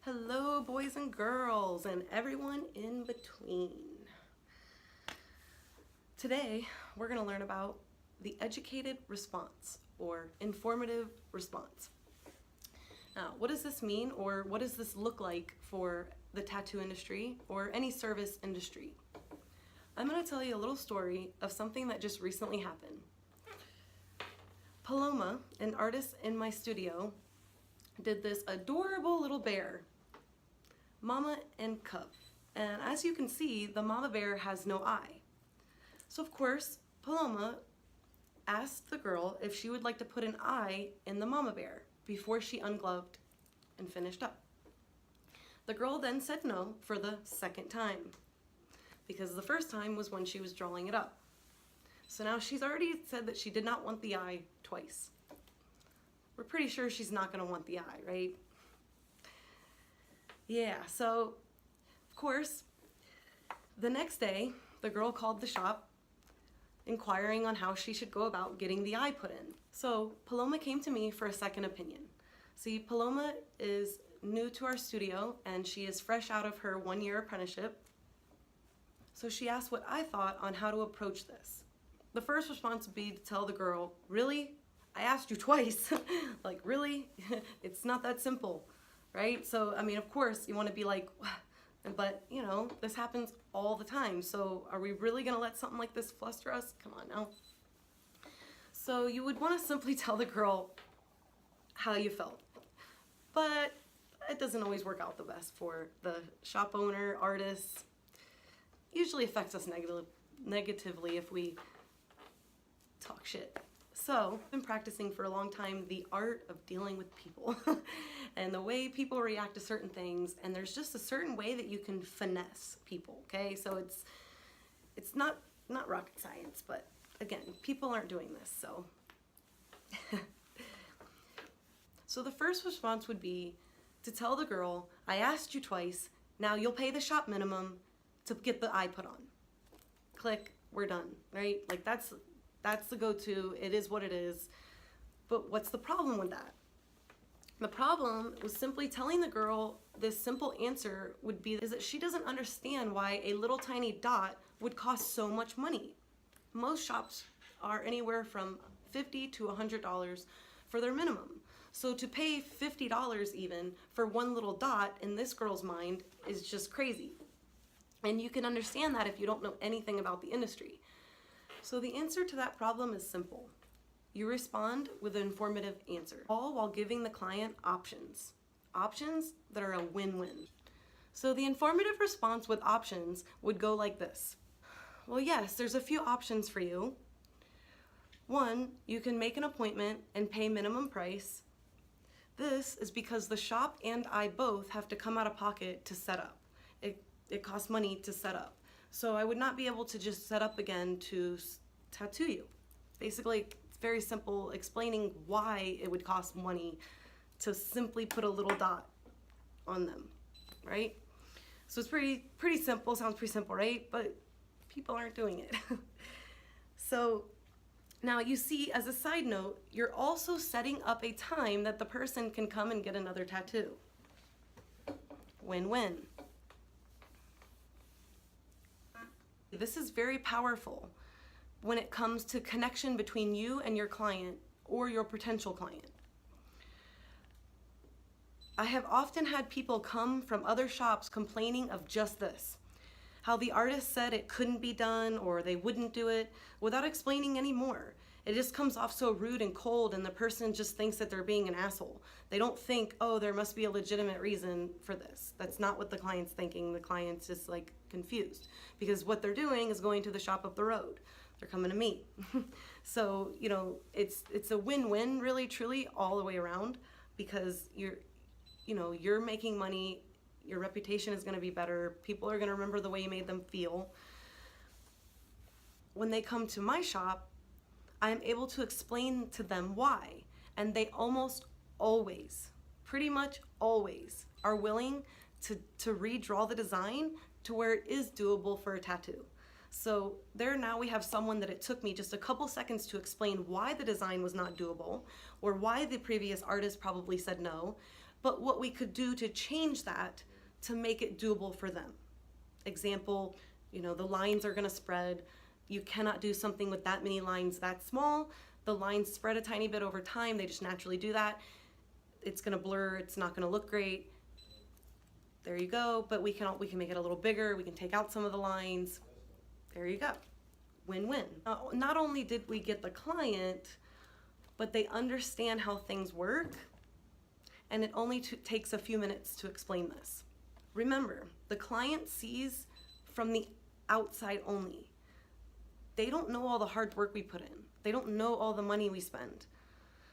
Hello, boys and girls, and everyone in between. Today, we're going to learn about the educated response or informative response. Now, what does this mean, or what does this look like for the tattoo industry or any service industry? I'm going to tell you a little story of something that just recently happened. Paloma, an artist in my studio, did this adorable little bear, mama and cub. And as you can see, the mama bear has no eye. So of course, Paloma asked the girl if she would like to put an eye in the mama bear before she ungloved and finished up. The girl then said no for the second time, because the first time was when she was drawing it up. So now she's already said that she did not want the eye twice. We're pretty sure she's not going to want the eye, right? Yeah, so of course, the next day, the girl called the shop inquiring on how she should go about getting the eye put in. So Paloma came to me for a second opinion. See, Paloma is new to our studio and she is fresh out of her 1-year apprenticeship. So she asked what I thought on how to approach this. The first response would be to tell the girl, really? I asked you twice. Like, really? It's not that simple, right? So, I mean, of course, you want to be like, but, you know, this happens all the time. So are we really going to let something like this fluster us? Come on now. So you would want to simply tell the girl how you felt. But it doesn't always work out the best for the shop owner, artists. Usually affects us negatively if we talk shit. So I've been practicing for a long time the art of dealing with people and the way people react to certain things, and there's just a certain way that you can finesse people, okay? So it's not rocket science, but again, people aren't doing this, so. So the first response would be to tell the girl, I asked you twice, now you'll pay the shop minimum to get the eye put on. Click, we're done, right? Like that's the go-to, it is what it is. But what's the problem with that? The problem was simply telling the girl this simple answer would be is that she doesn't understand why a little tiny dot would cost so much money. Most shops are anywhere from $50 to $100 for their minimum. So to pay $50 even for one little dot in this girl's mind is just crazy. And you can understand that if you don't know anything about the industry. So the answer to that problem is simple. You respond with an informative answer, all while giving the client options. Options that are a win-win. So the informative response with options would go like this. Well, yes, there's a few options for you. 1, you can make an appointment and pay minimum price. This is because the shop and I both have to come out of pocket to set up. It costs money to set up. So I would not be able to just set up again to tattoo you. Basically, it's very simple, explaining why it would cost money to simply put a little dot on them, right? So it's pretty simple, sounds pretty simple, right? But people aren't doing it. So now you see, as a side note, you're also setting up a time that the person can come and get another tattoo. Win-win. This is very powerful when it comes to connection between you and your client or your potential client. I have often had people come from other shops complaining of just this, how the artist said it couldn't be done or they wouldn't do it without explaining any more. It just comes off so rude and cold, and the person just thinks that they're being an asshole. They don't think, oh, there must be a legitimate reason for this. That's not what the client's thinking. The client's just like confused, because what they're doing is going to the shop up the road. They're coming to me. So, you know, it's a win-win, really, truly, all the way around, because you're making money, your reputation is going to be better, people are going to remember the way you made them feel. When they come to my shop, I am able to explain to them why, and they almost always, pretty much always, are willing to redraw the design to where it is doable for a tattoo. So there now we have someone that it took me just a couple seconds to explain why the design was not doable, or why the previous artist probably said no, but what we could do to change that to make it doable for them. Example, the lines are gonna spread. You cannot do something with that many lines that small. The lines spread a tiny bit over time. They just naturally do that. It's gonna blur, it's not gonna look great. There you go, but we can make it a little bigger. We can take out some of the lines. There you go, win-win. Not only did we get the client, but they understand how things work, and it only takes a few minutes to explain this. Remember, the client sees from the outside only. They don't know all the hard work we put in. They don't know all the money we spend.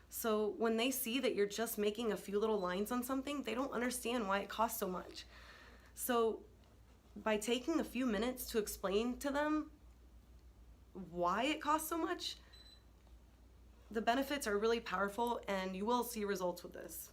So when they see that you're just making a few little lines on something, they don't understand why it costs so much. So by taking a few minutes to explain to them why it costs so much, the benefits are really powerful, and you will see results with this.